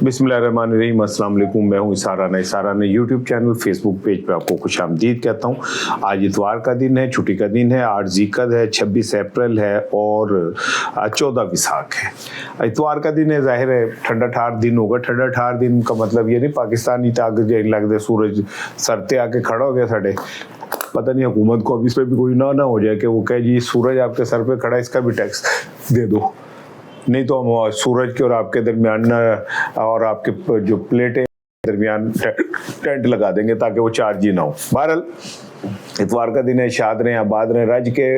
बिस्मिल्लाहिर्रहमानिर्रहीम, अस्सलाम वालेकुम। मैं हूँ इसारा यूट्यूब चैनल, फेसबुक पेज पे आपको खुशामदीद कहता हूँ। आज इतवार का दिन है, छुट्टी का दिन है, 8 ज़िलक़द है, 26 अप्रैल है और 14 विसाख है। इतवार का दिन है, ज़ाहिर है ठंडा ठार दिन होगा। ठंडा ठार दिन का मतलब ये नहीं पाकिस्तानी ताक लगते सूरज सरते आके खड़ा हो गया साढ़े, पता नहीं हुकूमत को अब इस पर भी कोई ना हो जाए कि वो कहे जी सूरज आपके सर पे खड़ा है, इसका भी टैक्स दे दो, नहीं तो हम सूरज के और आपके दरमियान और आपके जो प्लेटें दरमियान टेंट लगा देंगे ताकि वो चार्ज ही ना हो। बहरहाल इतवार का दिन है, शाद रहें आबाद रहें, रज के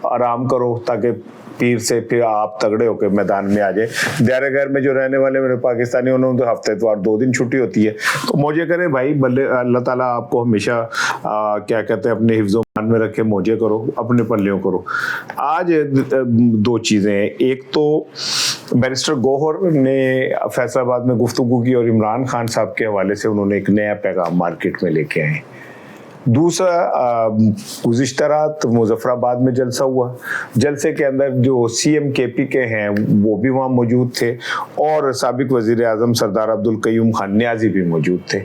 आराम करो ताकि पीर से फिर आप तगड़े होकर मैदान में आ जाए। दियारे घर में जो रहने वाले मेरे पाकिस्तानी, उन्होंने तो हफ्ते इतवार 2 दिन छुट्टी होती है, तो मौजे करें भाई। बल्ले अल्लाह ताला आपको हमेशा क्या कहते हैं अपने हिफ्ज़ो मान में रखे, मौजे करो, अपने पल्लियों करो। आज 2 चीज़ें हैं। एक तो बैरिस्टर गौहर ने फैसलाबाद में गुफ्तगू की और इमरान खान साहब के हवाले से उन्होंने एक नया पैगाम मार्केट में लेके आए। दूसरा, गुज़िश्ता रात मुज़फ़्फ़राबाद में जलसा हुआ। जलसे के अंदर जो CM KP के हैं वो भी वहाँ मौजूद थे और साबिक़ वज़ीर आज़म सरदार अब्दुल क़य्यूम खान नियाज़ी भी मौजूद थे।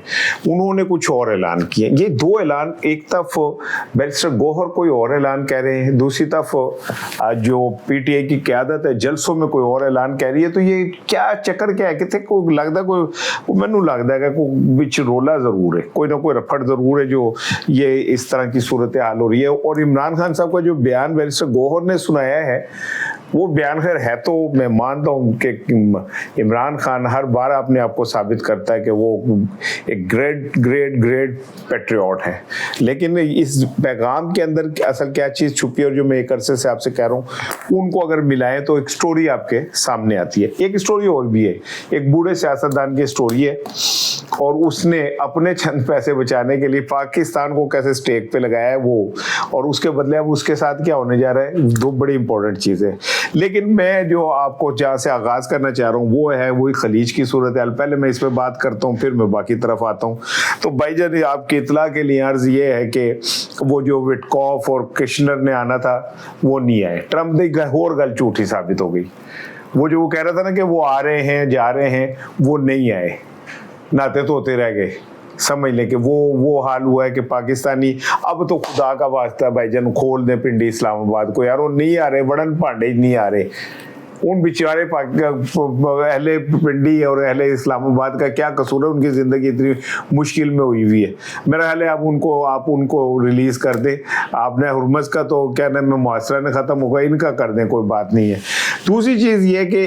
उन्होंने कुछ और ऐलान किए। ये 2 ऐलान, एक तरफ बैरिस्टर गौहर कोई और ऐलान कह रहे हैं, दूसरी तरफ जो PTI की क़यादत है जलसों में कोई और ऐलान कह रही है। तो ये क्या चक्कर क्या है? कितने को लगता कोई, मैनू लगता है कोई बिच रोला ज़रूर है, कोई ना कोई रफड़ ज़रूर है जो ये इस तरह की सूरत हाल हो रही है। और इमरान खान साहब का जो बयान बैरिस्टर गौहर ने सुनाया है, वो बयान खैर है तो मैं मानता हूँ कि इमरान खान हर बार अपने आप को साबित करता है कि वो एक ग्रेट पैट्रियट है। लेकिन इस पैगाम के अंदर असल क्या चीज़ छुपी है और जो मैं एक अरसे से आपसे कह रहा हूँ, उनको अगर मिलाएं तो एक स्टोरी आपके सामने आती है। एक स्टोरी और भी है, एक बूढ़े सियासतदान की स्टोरी है और उसने अपने चंद पैसे बचाने के लिए पाकिस्तान को कैसे स्टेक पे लगाया है वो, और उसके बदले अब उसके साथ क्या होने जा रहा है। 2 बड़ी इंपॉर्टेंट चीज़ें। लेकिन मैं जो आपको जहाँ से आगाज़ करना चाह रहा हूँ वो है वही खलीज की सूरत हाल। पहले मैं इस पर बात करता हूँ, फिर मैं बाकी तरफ आता हूँ। तो भाईजान आपकी इतला के लिए अर्ज़ ये है कि वो जो विटकॉफ और किश्नर ने आना था वो नहीं आए। ट्रम्प की और गल झूठी साबित हो गई। वो जो वो कह रहा था ना कि वो आ रहे हैं जा रहे हैं, वो नहीं आए, नाते तो होते रह गए। समझ लें कि वो हाल हुआ है कि पाकिस्तानी अब तो खुदा का वास्ता भाईजान खोल दें पिंडी इस्लामाबाद को, यार वो नहीं आ रहे, बड़न भांडे नहीं आ रहे। उन बेचारे अहले पिंडी और अहले इस्लामाबाद का क्या कसूर है? उनकी ज़िंदगी इतनी मुश्किल में हुई हुई है। मेरा ख्याल है आप उनको रिलीज़ कर दें। आपने हुर्मस का तो क्या नाम है मुआसरा ने ख़त्म होगा, इनका कर दें, कोई बात नहीं है। दूसरी चीज़ ये कि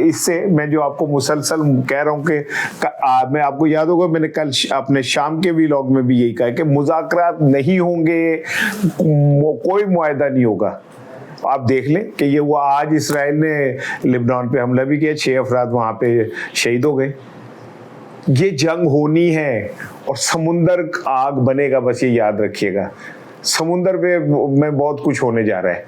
इससे मैं जो आपको मुसलसल कह रहा हूँ कि मैं आपको याद होगा मैंने कल अपने शाम के व्लॉग में भी यही कहा कि मुज़ाकरात नहीं होंगे, कोई मुआहदा नहीं होगा। आप देख लें कि ये हुआ। आज इसराइल ने लिबनान पे हमला भी किया, 6 अफराद वहाँ पे शहीद हो गए। ये जंग होनी है और समुंदर आग बनेगा, बस ये याद रखिएगा। समुंदर पे में बहुत कुछ होने जा रहा है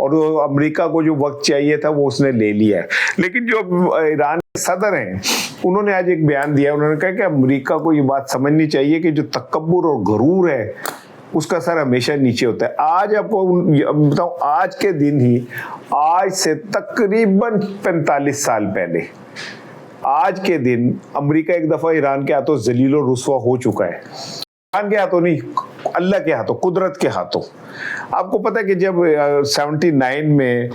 और अमेरिका को जो वक्त चाहिए था वो उसने ले लिया है। लेकिन जो ईरान के सदर हैं उन्होंने आज एक बयान दिया। उन्होंने कहा कि अमेरिका को ये बात समझनी चाहिए कि जो तकब्बुर और गरूर है उसका सर हमेशा नीचे होता है। आज आपको बताऊं, आज के दिन ही, आज से तकरीबन 45 साल पहले, आज के दिन अमेरिका एक दफ़ा ईरान के हाथों जलील और रुस्वा हो चुका है। ईरान के हाथों नहीं, अल्लाह के हाथों, कुदरत के हाथों। आपको पता है कि जब 79 में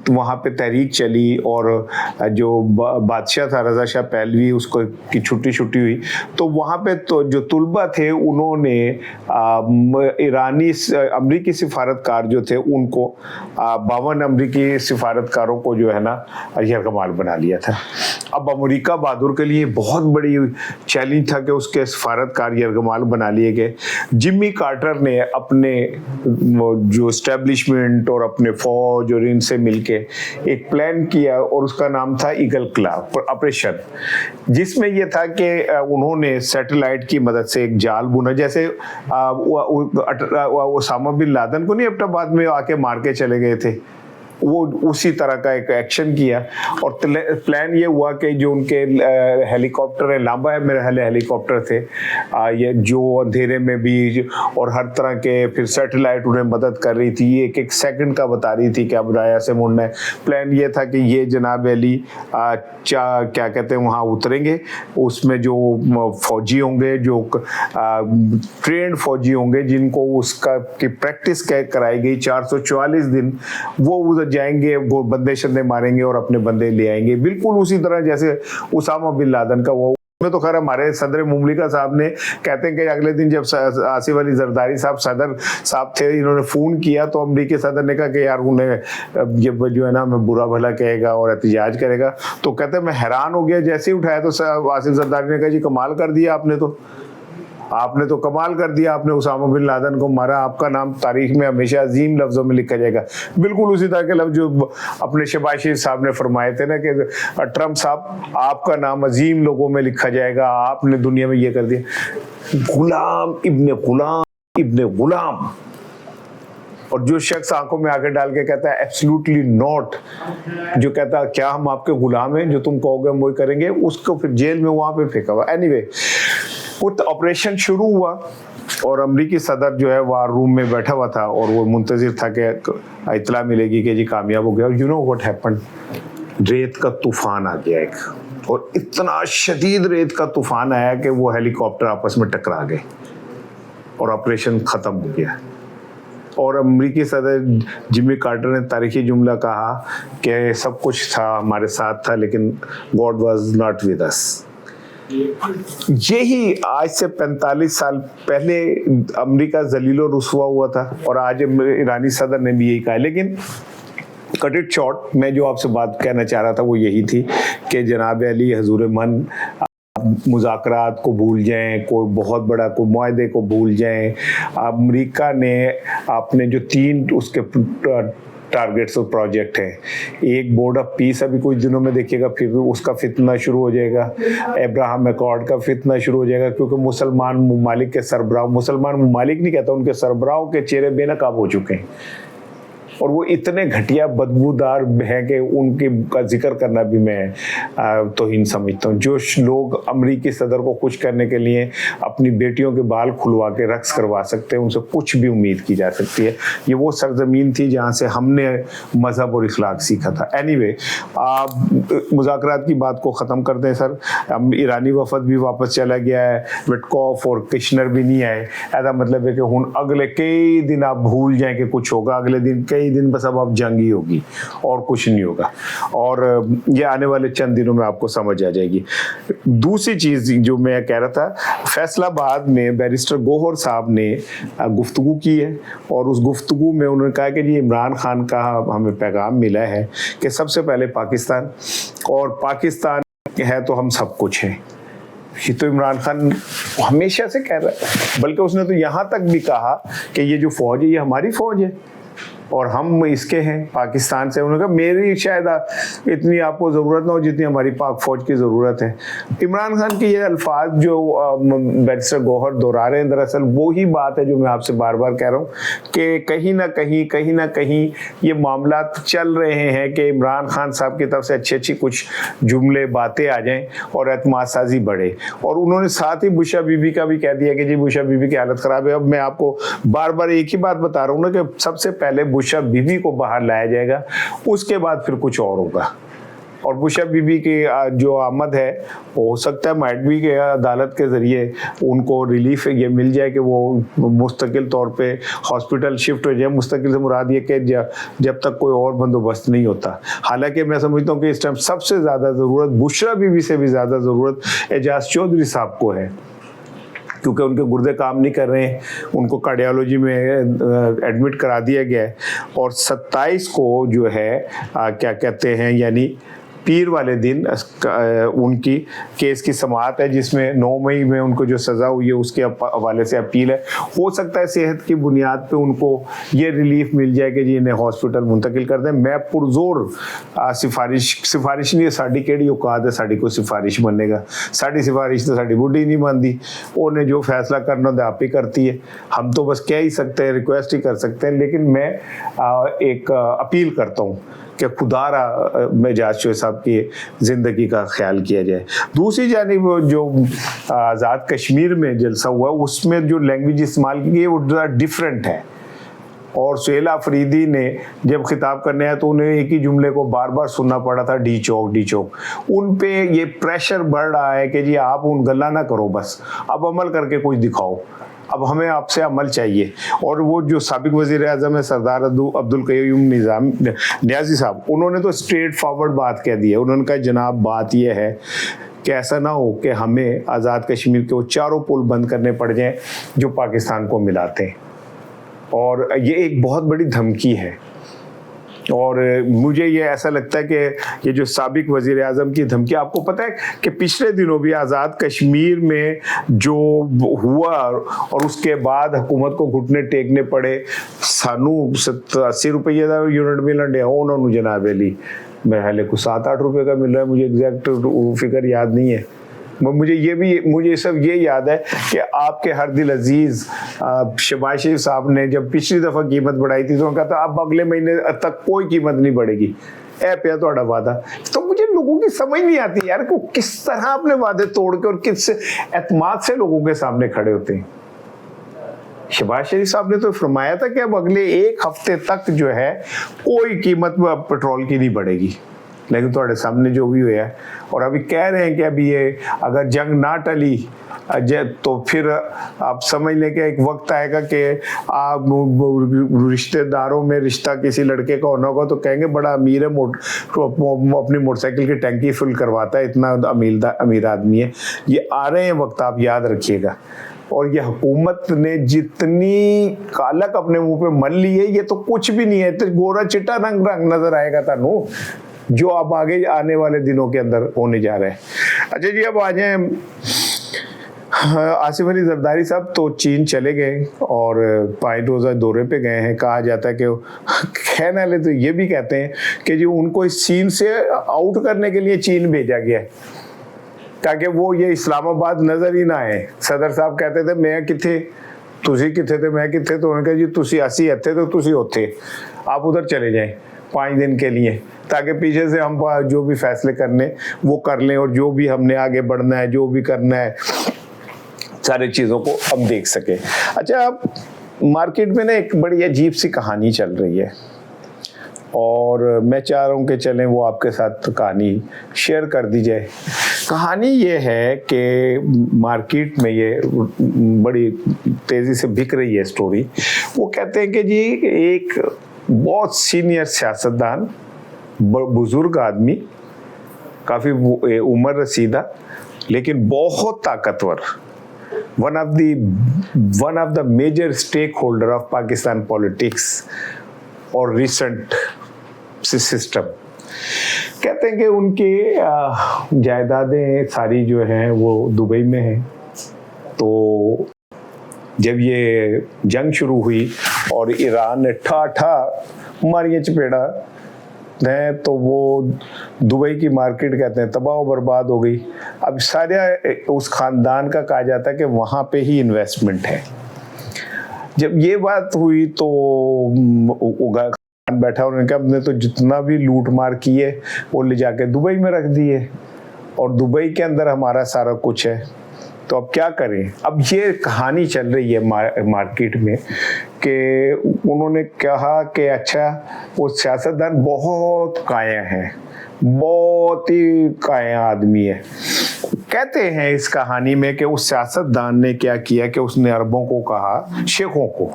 वहाँ पे तहरीक चली और जो बादशाह था रज़ा शाह पहलवी, उसको की छुट्टी हुई, तो वहाँ पे तो जो तुलबा थे उन्होंने ईरानी अमरीकी सिफारतकार जो थे उनको 52 अमरीकी सिफारतकारों को जो है ना यरगमाल बना लिया था। अब अमेरिका बहादुर के लिए बहुत बड़ी चैलेंज था कि उसके सिफारतकार यरगमाल बना लिए गए। जिम्मी कार्टर ने अपने जो एस्टेब्लिशमेंट और अपने फौज और इनसे मिलके एक प्लान किया और उसका नाम था ईगल क्लॉ ऑपरेशन, जिसमें यह था कि उन्होंने सैटेलाइट की मदद से एक जाल बुना। जैसे ओसामा बिन लादेन को नहीं एबटाबाद में आके मार के चले गए थे, वो उसी तरह का एक एक्शन किया और प्लान ये हुआ कि जो उनके हेलीकॉप्टर है, लांबा है मेरे हेलीकॉप्टर थे, ये जो अंधेरे में भी और हर तरह के, फिर सैटेलाइट उन्हें मदद कर रही थी, एक एक सेकंड का बता रही थी कि अब राया से मुड़ना है। प्लान ये था कि ये जनाब अली क्या कहते हैं वहाँ उतरेंगे, उसमें जो फौजी होंगे, जो ट्रेंड फौजी होंगे, जिनको उसका की प्रैक्टिस कराई गई 444 दिन, वो उधर जाएंगे, वो बंदे शंदे मारेंगे और अपने बंदे ले आएंगे, बिल्कुल उसी तरह जैसे उसामा बिन लादेन का वो में। तो खैर हमारे सदर मुमलिका साहब ने कहते हैं कि अगले दिन जब आसिफ अली जरदारी साहब सदर साहब थे, इन्होंने फ़ोन किया तो अमरीकी सदर ने कहा कि यार उन्हें ये जो है ना हमें बुरा भला कहेगा और एहतजाज करेगा। तो कहते हैं मैं हैरान हो गया, जैसे ही उठाया तो आसिफ जरदारी ने कहा जी कमाल कर दिया आपने तो कमाल कर दिया, आपने उसामा बिन लादेन को मारा, आपका नाम तारीख में हमेशा अजीम लफ्ज़ों में लिखा जाएगा। बिल्कुल उसी तरह के लफ्ज़ जो अपने शहबाज शरीफ साहब ने फरमाए थे ना कि ट्रम्प साहब आपका नाम अजीम लोगों में लिखा जाएगा, आपने दुनिया में ये कर दिया। गुलाम इब्ने गुलाम। और जो शख्स आंखों में आगे डाल के कहता है एब्सोल्युटली नॉट, जो कहता है क्या हम आपके गुलाम हैं, जो तुम कहोगे हम वही करेंगे, उसको फिर जेल में वहां पे फेंका हुआ। एनीवे वो ऑपरेशन शुरू हुआ और अमरीकी सदर जो है वार रूम में बैठा हुआ था और वो मुंतजिर था कि इत्तला मिलेगी कि जी कामयाब हो गया। यू नो व्हाट हैपेंड, रेत का तूफान आ गया एक, और इतना शदीद रेत का तूफान आया कि वो हेलीकॉप्टर आपस में टकरा गए और ऑपरेशन ख़त्म हो गया। और अमरीकी सदर जिमी कार्टर ने तारीखी जुमला कहा कि सब कुछ था, हमारे साथ था, लेकिन God was not with us. यही आज से 45 साल पहले अमेरिका जलीलो रुसवा हुआ था और आज ईरानी सदर ने भी यही कहा। लेकिन कट इट शॉर्ट, मैं जो आपसे बात कहना चाह रहा था वो यही थी कि जनाब अली हजूर मन मुज़ाकरात को भूल जाएं, कोई बहुत बड़ा कोई मुआहदे को भूल जाएं। अमेरिका ने आपने जो 3 उसके टारगेट्स और प्रोजेक्ट है, एक बोर्ड ऑफ पीस अभी कुछ दिनों में देखिएगा, फिर उसका फितना शुरू हो जाएगा, अब्राहम अकॉर्ड का फितना शुरू हो जाएगा, क्योंकि मुसलमान ममालिक के सरबराह, मुसलमान ममालिक नहीं कहता, उनके सरबराहों के चेहरे बेनकाब हो चुके हैं और वो इतने घटिया बदबूदार हैं कि उनके का जिक्र करना भी मैं तौहीन समझता हूँ। जो लोग अमरीकी सदर को खुश करने के लिए अपनी बेटियों के बाल खुलवा के रक्स करवा सकते हैं, उनसे कुछ भी उम्मीद की जा सकती है। ये वो सरजमीन थी जहाँ से हमने मज़हब और इखलाक सीखा था। एनीवे, मुज़ाकरात की बात को ख़त्म करते हैं सर। ईरानी वफद भी वापस चला गया है, विटकॉफ और किश्नर भी नहीं आए। ऐसा मतलब है कि हुन अगले कई दिन आप भूल जाएं कि कुछ होगा, अगले दिन कई दिन बस अब जंगी होगी और कुछ नहीं होगा, और ये आने वाले चंद दिनों में आपको समझ आ जाएगी। दूसरी चीज जो मैं कह रहा था, फैसलाबाद में बैरिस्टर गौहर साहब ने गुफ्तगू की है और उस गुफ्तगू में उन्होंने कहा कि जी इमरान खान का हमें पैगाम मिला है कि सबसे पहले पाकिस्तान, और पाकिस्तान है तो हम सब कुछ हैं। ये तो इमरान खान हमेशा से कह रहा है, बल्कि उसने तो यहाँ तक भी कहा कि ये जो फौज है ये हमारी फौज है और हम इसके हैं, पाकिस्तान से। उन्होंने कहा मेरी शायद इतनी आपको ज़रूरत ना हो जितनी हमारी पाक फ़ौज की ज़रूरत है। इमरान खान के ये अल्फाज जो बैरिस्टर गौहर दोहरा रहे हैं, दरअसल वो ही बात है जो मैं आपसे बार बार कह रहा हूँ कि कहीं ना कहीं ये मामला चल रहे हैं कि इमरान खान साहब की तरफ से अच्छी कुछ जुमले बातें आ जाएँ और एतमाद साजी बढ़े। और उन्होंने साथ ही बुशा बीबी का भी कह दिया कि जी बुशा बीबी की हालत ख़राब है। अब मैं आपको बार बार एक ही बात बता रहा हूँ ना कि सबसे पहले बुशा बीबी को बाहर लाया जाएगा, उसके बाद फिर कुछ और होगा। और बुशा बीबी की जो आमद है हो सकता है माइट भी कि अदालत के ज़रिए उनको रिलीफ ये मिल जाए कि वो मुस्तकिल तौर पे हॉस्पिटल शिफ्ट हो जाए। मुस्तकिल से मुराद ये कि जब तक कोई और बंदोबस्त नहीं होता। हालांकि मैं समझता हूँ कि इस टाइम सबसे ज़्यादा ज़रूरत बुशरा बीबी से भी ज़्यादा ज़रूरत एजाज चौधरी साहब को है, क्योंकि उनके गुर्दे काम नहीं कर रहे हैं, उनको कार्डियोलॉजी में एडमिट करा दिया गया है। और 27 को जो है क्या कहते हैं, यानी पीर वाले दिन उनकी केस की समाअत है, जिसमें 9 मई में उनको जो सज़ा हुई है उसके हवाले से अपील है। हो सकता है सेहत की बुनियाद पे उनको ये रिलीफ मिल जाए कि जी इन्हें हॉस्पिटल मुंतकिल कर दें। मैं पुरजोर सिफारिश नहीं है, साड़ी केड़ी औकात है साड़ी कोई सिफारिश बनेगा, साड़ी सिफारिश तो साड़ी बुढ़ी नहीं बनती, उन्हें जो फैसला करना होता आप ही करती है, हम तो बस कह ही सकते हैं, रिक्वेस्ट ही कर सकते हैं। लेकिन मैं एक अपील करता हूँ कि खुदारा मेजाज शोए साहब की ज़िंदगी का ख्याल किया जाए। दूसरी जानिब जो आज़ाद कश्मीर में जलसा हुआ उसमें जो लैंग्वेज इस्तेमाल की गई वो डिफरेंट है, और सुहेल आफरीदी ने जब खिताब करने आया तो उन्हें एक ही जुमले को बार बार सुनना पड़ा था, डी चौक। उन पे ये प्रेशर बढ़ रहा है कि जी आप उन गल्ला ना करो, बस अब अमल करके कुछ दिखाओ, अब हमें आपसे अमल चाहिए। और वो जो साबिक वज़ीर आज़म है सरदार अब्दुल क़य्यूम नियाज़ी साहब, उन्होंने तो स्ट्रेट फॉरवर्ड बात कह दी है। उन्होंने कहा जनाब बात यह है कि ऐसा ना हो कि हमें आज़ाद कश्मीर के वो चारों पुल बंद करने पड़ जाएं जो पाकिस्तान को मिलाते हैं, और ये एक बहुत बड़ी धमकी है। और मुझे ये ऐसा लगता है कि ये जो साबिक वज़ीर आज़म की धमकी, आपको पता है कि पिछले दिनों भी आज़ाद कश्मीर में जो हुआ और उसके बाद हुकूमत को घुटने टेकने पड़े, सानू 80 रुपये का यूनिट मिलन डे उन्होंने जनाब अली मेरे ख्याल को 7-8 रुपये का मिल रहा है, मुझे एग्जैक्ट फिगर याद नहीं है। मुझे सब ये याद है कि आपके हर दिल अजीज शहबाज शरीफ साहब ने जब पिछली दफ़ा कीमत बढ़ाई थी तो उन्होंने कहा था अब अगले महीने तक कोई कीमत नहीं बढ़ेगी, ए पे थोड़ा वादा। तो मुझे लोगों की समझ नहीं आती यार को किस तरह अपने वादे तोड़ के और किस एतमाद से लोगों के सामने खड़े होते हैं। शहबाज शरीफ साहब ने तो फरमाया था कि अब अगले 1 हफ्ते तक जो है कोई कीमत पेट्रोल की नहीं बढ़ेगी, लेकिन तुम्हारे सामने जो भी हुआ है, और अभी कह रहे हैं कि अभी ये अगर जंग ना टली तो फिर आप समझ लें कि एक वक्त आएगा कि आप रिश्तेदारों में रिश्ता किसी लड़के का होना होगा तो कहेंगे बड़ा अमीर है, अपनी मोटरसाइकिल की टंकी फुल करवाता है, इतना अमीर आदमी है। ये आ रहे हैं वक्त, आप याद रखिएगा। और ये हुकूमत ने जितनी कालक अपने मुंह पे मल ली है, ये तो कुछ भी नहीं है, तो गोरा चिट्टा रंग नजर आएगा तानू जो अब आगे आने वाले दिनों के अंदर होने जा रहे हैं। अच्छा जी, अब आ जाए आसिफ अली जरदारी साहब तो चीन चले गए और 5 रोज़ा दौरे पे गए हैं। कहा जाता है कि कहने वाले तो ये भी कहते हैं कि जी उनको इस चीन से आउट करने के लिए चीन भेजा गया है ताकि वो ये इस्लामाबाद नजर ही ना आए। सदर साहब कहते थे मैं किथे तुसी किथे थे मैं किथे, तो उन्होंने कहा जी तुसी असी इत्थे तो तुसी उत्थे, आप उधर चले जाएं 5 दिन के लिए, ताकि पीछे से हम जो भी फैसले करने वो कर लें, और जो भी हमने आगे बढ़ना है जो भी करना है सारी चीज़ों को हम देख सके। अच्छा, मार्केट में ना एक बड़ी अजीब सी कहानी चल रही है और मैं चाह रहा हूँ कि चलें वो आपके साथ कहानी शेयर कर दी जाए। कहानी ये है कि मार्केट में ये बड़ी तेज़ी से बिक रही है स्टोरी। वो कहते हैं कि जी एक बहुत सीनियर सियासतदान, बुजुर्ग आदमी, काफ़ी उम्र रसीदा लेकिन बहुत ताकतवर, one of the major stakeholder of Pakistan politics और रिसेंट सिस्टम, कहते हैं कि उनके जायदादें सारी जो हैं वो दुबई में हैं। तो जब ये जंग शुरू हुई और ईरान ने ठा मारियां चपेड़ा है तो वो दुबई की मार्केट कहते हैं तबाह बर्बाद हो गई। अब सारे उस खानदान का कहा जाता है कि वहाँ पे ही इन्वेस्टमेंट है। जब ये बात हुई तो बैठा उन्होंने कहा हमने तो जितना भी लूट मार की है वो ले जाके दुबई में रख दी है और दुबई के अंदर हमारा सारा कुछ है, तो अब क्या करें। अब ये कहानी चल रही है मार्केट में कि उन्होंने कहा कि अच्छा वो सियासतदान बहुत काया है, बहुत ही काया आदमी है। कहते हैं इस कहानी में कि उस सियासतदान ने क्या किया कि उसने अरबों को कहा, शेखों को,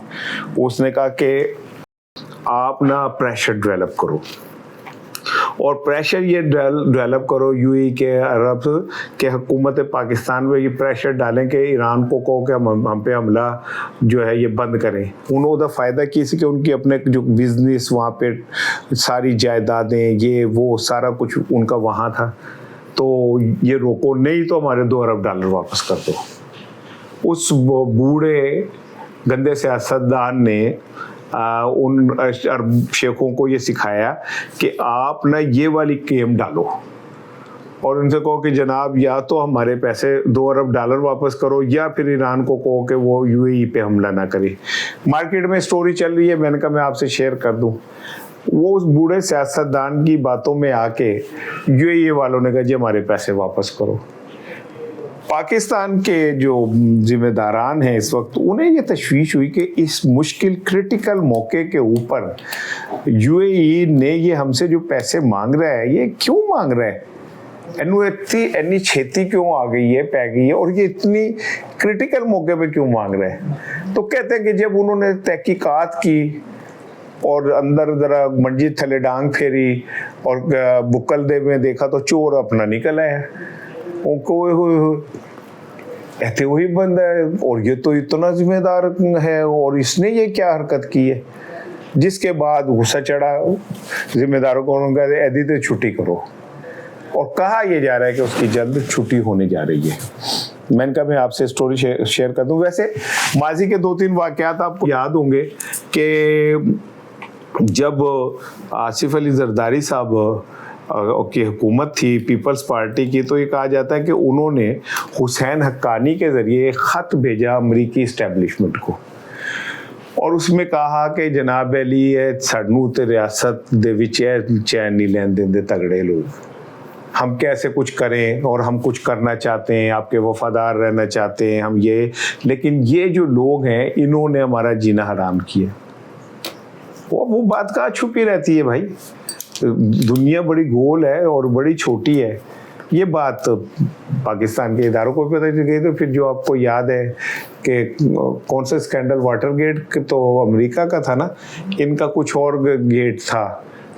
उसने कहा कि आप ना प्रेशर डेवलप करो اور پریشر یہ ڈیولپ کرو یو اے کے عرب کہ حکومت پاکستان میں یہ پریشر ڈالیں کہ ایران کو کہو کہ ہم پہ حملہ جو ہے یہ بند کریں. انہوں نے فائدہ کسی کہ ان کی اپنے جو بزنس وہاں پہ ساری جائیدادیں یہ وہ سارا کچھ ان کا وہاں تھا, تو یہ روکو, نہیں تو ہمارے $2 ارب واپس کر دو. اس بوڑھے گندے سیاستدان نے ان عرب شیخوں کو یہ سکھایا کہ آپ نہ یہ والی کیم ڈالو اور ان سے کہو کہ جناب یا تو ہمارے پیسے $2 ارب واپس کرو یا پھر ایران کو کہو کہ وہ یو اے ای پہ حملہ نہ کرے. مارکیٹ میں سٹوری چل رہی ہے, میں نے کہا میں آپ سے شیئر کر دوں. وہ اس بوڑھے سیاستدان کی باتوں میں آ کے یو اے ای والوں نے کہا جی ہمارے پیسے واپس کرو. پاکستان کے جو ذمہ داران ہیں اس وقت, انہیں یہ تشویش ہوئی کہ اس مشکل کرٹیکل موقع کے اوپر یو اے ای نے یہ ہم سے جو پیسے مانگ رہا ہے یہ کیوں مانگ رہا ہے, اتنی چھیتی کیوں آ گئی ہے, پہ گئی ہے, اور یہ اتنی کرٹیکل موقع پہ کیوں مانگ رہے ہیں. تو کہتے ہیں کہ جب انہوں نے تحقیقات کی اور اندر ذرا منجی تھلے ڈانگ پھیری اور بکل دے میں دیکھا تو چور اپنا نکل آیا. ایسے وہی بندہ ہے اور یہ تو اتنا ذمہ دار ہے اور اس نے یہ کیا حرکت کی ہے, جس کے بعد غصہ چڑھا ذمہ داروں کو, انہوں نے کہا ایدی تے چھٹی کرو, اور کہا یہ جا رہا ہے کہ اس کی جلد چھٹی ہونے جا رہی ہے. میں نے کہا میں آپ سے سٹوری شیئر کر دوں. ویسے ماضی کے 2-3 واقعات آپ کو یاد ہوں گے کہ جب آصف علی زرداری صاحب کی حکومت تھی پیپلز پارٹی کی, تو یہ کہا جاتا ہے کہ انہوں نے حسین حقانی کے ذریعے ایک خط بھیجا امریکی اسٹیبلشمنٹ کو, اور اس میں کہا کہ جناب علی سانو تے ریاست دے وچ چین نہیں لین دیندے تگڑے لوگ, ہم کیسے کچھ کریں اور ہم کچھ کرنا چاہتے ہیں, آپ کے وفادار رہنا چاہتے ہیں ہم یہ, لیکن یہ جو لوگ ہیں انہوں نے ہمارا جینا حرام کیا. وہ بات کہاں چھپی رہتی ہے بھائی, دنیا بڑی گول ہے اور بڑی چھوٹی ہے. یہ بات پاکستان کے اداروں کو پتہ چل گئی. تو پھر جو آپ کو یاد ہے کہ کون سا اسکینڈل, واٹر گیٹ تو امریکہ کا تھا نا, ان کا کچھ اور گیٹ تھا,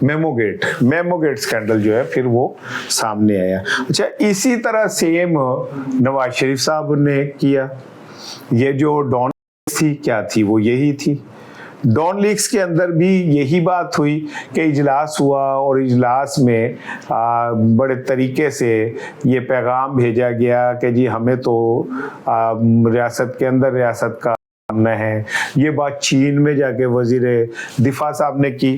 میمو گیٹ اسکینڈل جو ہے پھر وہ سامنے آیا. اچھا اسی طرح سیم نواز شریف صاحب نے کیا. یہ جو ڈان تھی کیا تھی, وہ یہی تھی. ڈان لیکس کے اندر بھی یہی بات ہوئی کہ اجلاس ہوا اور اجلاس میں بڑے طریقے سے یہ پیغام بھیجا گیا کہ جی ہمیں تو ریاست کے اندر ریاست کا ہے. یہ بات چین میں جا کے وزیر دفاع صاحب نے کی.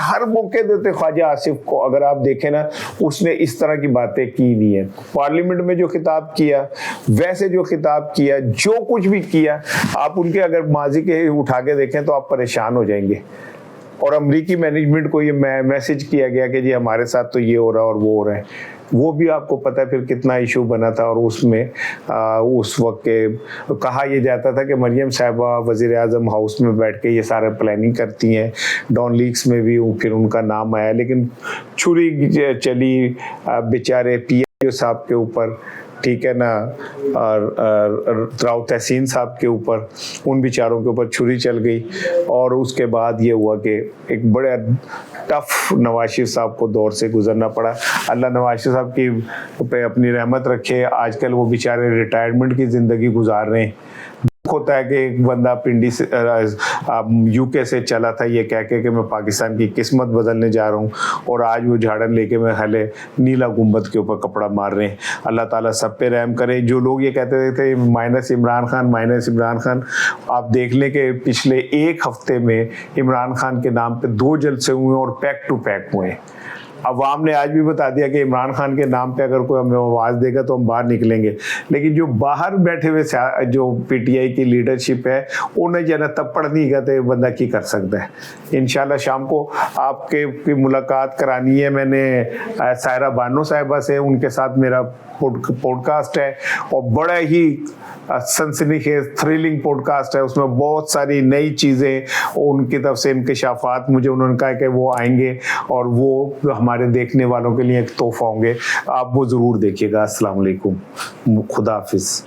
ہر موقع دیتے خواجہ آصف کو, اگر آپ دیکھیں نا اس نے اس طرح کی باتیں کی نہیں ہے. پارلیمنٹ میں جو خطاب کیا, ویسے جو خطاب کیا, جو کچھ بھی کیا, آپ ان کے اگر ماضی کے اٹھا کے دیکھیں تو آپ پریشان ہو جائیں گے. اور امریکی مینجمنٹ کو یہ میسج کیا گیا کہ جی ہمارے ساتھ تو یہ ہو رہا ہے اور وہ ہو رہا ہے. وہ بھی آپ کو پتہ ہے پھر کتنا ایشو بنا تھا, اور اس میں اس وقت کہا یہ جاتا تھا کہ مریم صاحبہ وزیر اعظم ہاؤس میں بیٹھ کے یہ سارے پلاننگ کرتی ہیں. ڈان لیکس میں بھی پھر ان کا نام آیا, لیکن چھری چلی بیچارے پی آئی او صاحب کے اوپر, ٹھیک ہے نا, راؤ تحسین صاحب کے اوپر, ان بیچاروں کے اوپر چھری چل گئی. اور اس کے بعد یہ ہوا کہ ایک بڑے ٹف نواز شریف صاحب کو دور سے گزرنا پڑا. اللہ نواز شریف صاحب کی پہ اپنی رحمت رکھے. آج کل وہ بیچارے ریٹائرمنٹ کی زندگی گزار رہے ہیں. ہوتا ہے کہ ایک بندہ پنڈی سے یو کے سے چلا تھا یہ کہہ کے کہ میں پاکستان کی قسمت بدلنے جا رہا ہوں, اور آج وہ جھاڑن لے کے میں ہلے نیلا گنبد کے اوپر کپڑا مار رہے ہیں. اللہ تعالیٰ سب پہ رحم کرے. جو لوگ یہ کہتے تھے مائنس عمران خان, آپ دیکھ لیں کہ پچھلے ایک ہفتے میں عمران خان کے نام پہ 2 جلسے ہوئے اور پیک ٹو پیک ہوئے ہیں. عوام نے آج بھی بتا دیا کہ عمران خان کے نام پہ اگر کوئی ہمیں آواز دے گا تو ہم باہر نکلیں گے. لیکن جو باہر بیٹھے ہوئے جو پی ٹی آئی کی لیڈرشپ ہے, انہیں جو ہے نا تپڑ نہیں گا بندہ کی کر سکتا ہے. انشاءاللہ شام کو آپ کے ملاقات کرانی ہے میں نے سائرہ بانو صاحبہ سے. ان کے ساتھ میرا پوڈ کاسٹ ہے, اور بڑا ہی سنسنی خیز تھرلنگ پوڈ کاسٹ ہے. اس میں بہت ساری نئی چیزیں ان کی طرف سے انکشافات مجھے انہوں نے کہا کہ وہ آئیں گے, اور وہ ہمارے دیکھنے والوں کے لیے ایک تحفہ ہوں گے. آپ وہ ضرور دیکھیے گا. السلام علیکم, خدا حافظ.